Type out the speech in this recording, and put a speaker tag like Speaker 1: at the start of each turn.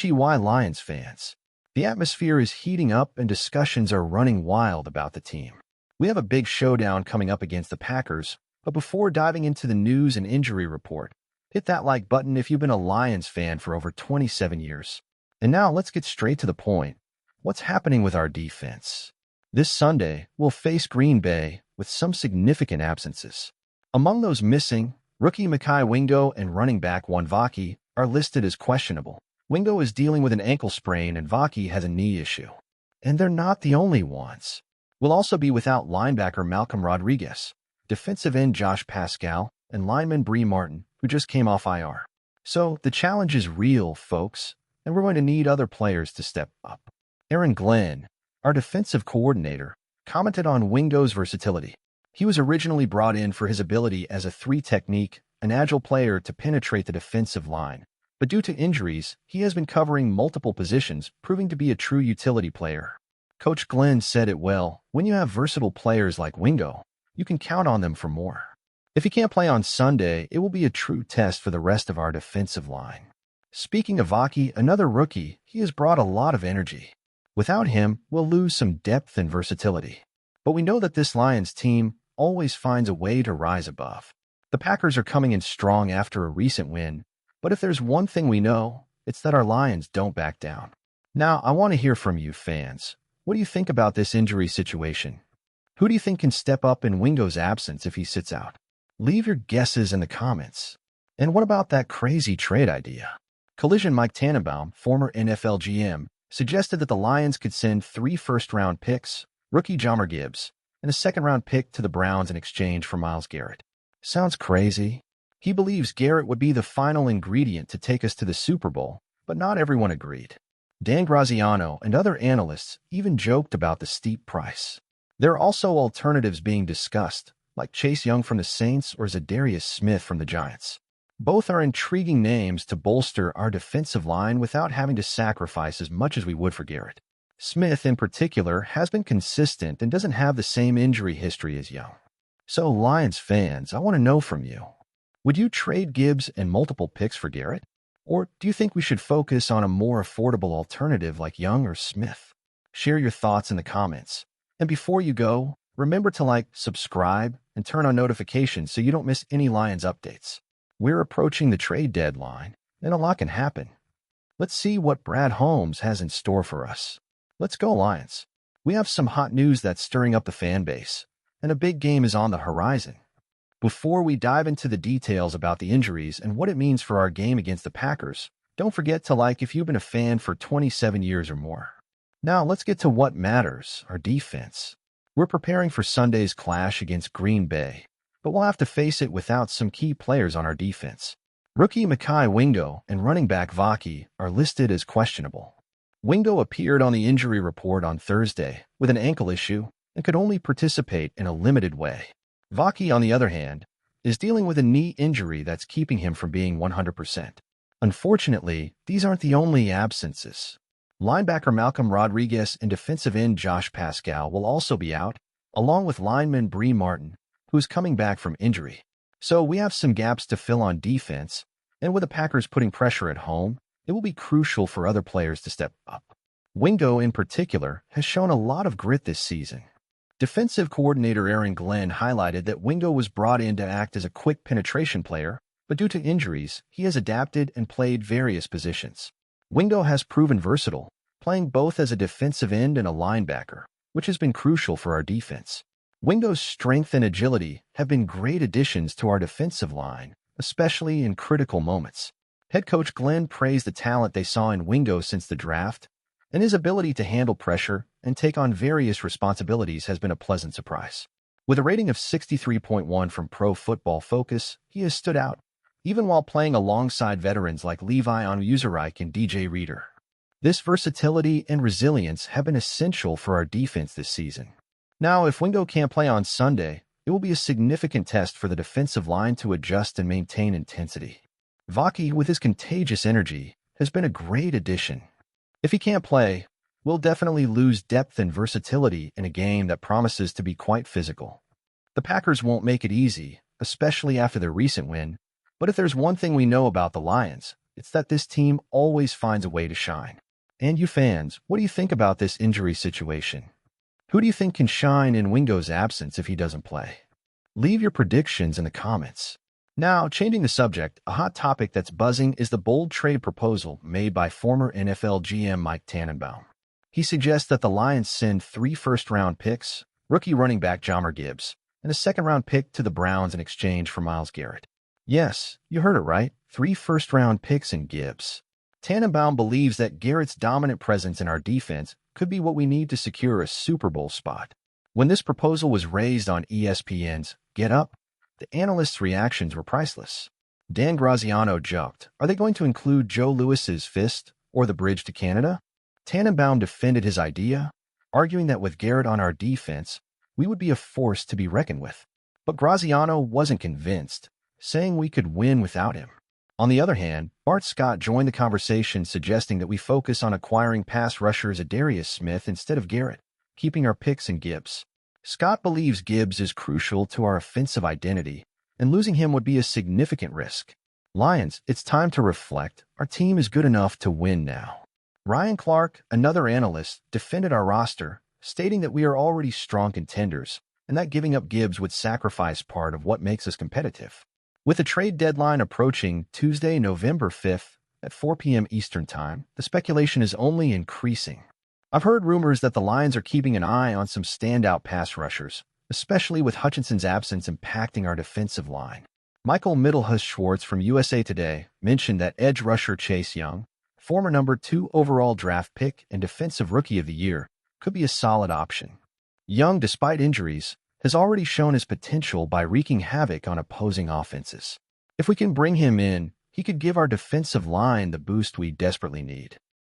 Speaker 1: Lions fans. The atmosphere is heating up and discussions are running wild about the team. We have a big showdown coming up against the Packers, but before diving into the news and injury report, hit that like button if you've been a Lions fan for over 27 years. And now let's get straight to the point. What's happening with our defense? This Sunday, we'll face Green Bay with some significant absences. Among those missing, rookie Mekhi Wingo and running back Vaki are listed as questionable. Wingo is dealing with an ankle sprain and Vaki has a knee issue. And they're not the only ones. We'll also be without linebacker Malcolm Rodriguez, defensive end Josh Pascal, and lineman Bree Martin, who just came off IR. So the challenge is real, folks, and we're going to need other players to step up. Aaron Glenn, our defensive coordinator, commented on Wingo's versatility. He was originally brought in for his ability as a three-technique, an agile player to penetrate the defensive line. But due to injuries, he has been covering multiple positions, proving to be a true utility player. Coach Glenn said it well, when you have versatile players like Wingo, you can count on them for more. If he can't play on Sunday, it will be a true test for the rest of our defensive line. Speaking of Vaki, another rookie, he has brought a lot of energy. Without him, we'll lose some depth and versatility. But we know that this Lions team always finds a way to rise above. The Packers are coming in strong after a recent win, but if there's one thing we know, it's that our Lions don't back down. Now, I want to hear from you fans. What do you think about this injury situation? Who do you think can step up in Wingo's absence if he sits out? Leave your guesses in the comments. And what about that crazy trade idea? Collision Mike Tannenbaum, former NFL GM, suggested that the Lions could send 3 first-round picks, rookie Jahmyr Gibbs, and a second-round pick to the Browns in exchange for Myles Garrett. Sounds crazy. He believes Garrett would be the final ingredient to take us to the Super Bowl, but not everyone agreed. Dan Graziano and other analysts even joked about the steep price. There are also alternatives being discussed, like Chase Young from the Saints or Zadarius Smith from the Giants. Both are intriguing names to bolster our defensive line without having to sacrifice as much as we would for Garrett. Smith, in particular, has been consistent and doesn't have the same injury history as Young. So, Lions fans, I want to know from you. Would you trade Gibbs and multiple picks for Garrett? Or do you think we should focus on a more affordable alternative like Young or Smith? Share your thoughts in the comments. And before you go, remember to like, subscribe, and turn on notifications so you don't miss any Lions updates. We're approaching the trade deadline, and a lot can happen. Let's see what Brad Holmes has in store for us. Let's go, Lions. We have some hot news that's stirring up the fan base, and a big game is on the horizon. Before we dive into the details about the injuries and what it means for our game against the Packers, don't forget to like if you've been a fan for 27 years or more. Now let's get to what matters, our defense. We're preparing for Sunday's clash against Green Bay, but we'll have to face it without some key players on our defense. Rookie Mekhi Wingo and running back Vaki are listed as questionable. Wingo appeared on the injury report on Thursday with an ankle issue and could only participate in a limited way. Vaki, on the other hand, is dealing with a knee injury that's keeping him from being 100%. Unfortunately, these aren't the only absences. Linebacker Malcolm Rodriguez and defensive end Josh Pascal will also be out, along with lineman Bree Martin, who is coming back from injury. So we have some gaps to fill on defense, and with the Packers putting pressure at home, it will be crucial for other players to step up. Wingo, in particular, has shown a lot of grit this season. Defensive coordinator Aaron Glenn highlighted that Wingo was brought in to act as a quick penetration player, but due to injuries, he has adapted and played various positions. Wingo has proven versatile, playing both as a defensive end and a linebacker, which has been crucial for our defense. Wingo's strength and agility have been great additions to our defensive line, especially in critical moments. Head coach Glenn praised the talent they saw in Wingo since the draft, and his ability to handle pressure and take on various responsibilities has been a pleasant surprise. With a rating of 63.1 from Pro Football Focus, he has stood out, even while playing alongside veterans like Levi Onwuzurike and DJ Reader. This versatility and resilience have been essential for our defense this season. Now, if Wingo can't play on Sunday, it will be a significant test for the defensive line to adjust and maintain intensity. Vaki, with his contagious energy, has been a great addition. If he can't play, we'll definitely lose depth and versatility in a game that promises to be quite physical. The Packers won't make it easy, especially after their recent win, but if there's one thing we know about the Lions, It's that this team always finds a way to shine. And you fans, what do you think about this injury situation? Who do you think can shine in Wingo's absence if he doesn't play? Leave your predictions in the comments. Now, changing the subject, a hot topic that's buzzing is the bold trade proposal made by former NFL GM Mike Tannenbaum. He suggests that the Lions send 3 first-round picks, rookie running back Jahmyr Gibbs, and a second-round pick to the Browns in exchange for Myles Garrett. Yes, you heard it right, 3 first-round picks and Gibbs. Tannenbaum believes that Garrett's dominant presence in our defense could be what we need to secure a Super Bowl spot. When this proposal was raised on ESPN's Get Up, the analysts' reactions were priceless. Dan Graziano joked, "Are they going to include Joe Louis's fist or the bridge to Canada?" Tannenbaum defended his idea, arguing that with Garrett on our defense, we would be a force to be reckoned with. But Graziano wasn't convinced, saying we could win without him. On the other hand, Bart Scott joined the conversation, suggesting that we focus on acquiring pass rushers Adarius Smith instead of Garrett, keeping our picks in Gibbs. Scott believes Gibbs is crucial to our offensive identity, and losing him would be a significant risk. Lions, it's time to reflect. Our team is good enough to win now. Ryan Clark, another analyst, defended our roster, stating that we are already strong contenders, and that giving up Gibbs would sacrifice part of what makes us competitive. With the trade deadline approaching Tuesday, November 5th at 4 p.m. Eastern Time, the speculation is only increasing. I've heard rumors that the Lions are keeping an eye on some standout pass rushers, especially with Hutchinson's absence impacting our defensive line. Michael Mittelhus-Schwartz from USA Today mentioned that edge rusher Chase Young, former number 2 overall draft pick and Defensive Rookie of the Year, could be a solid option. Young, despite injuries, has already shown his potential by wreaking havoc on opposing offenses. If we can bring him in, he could give our defensive line the boost we desperately need.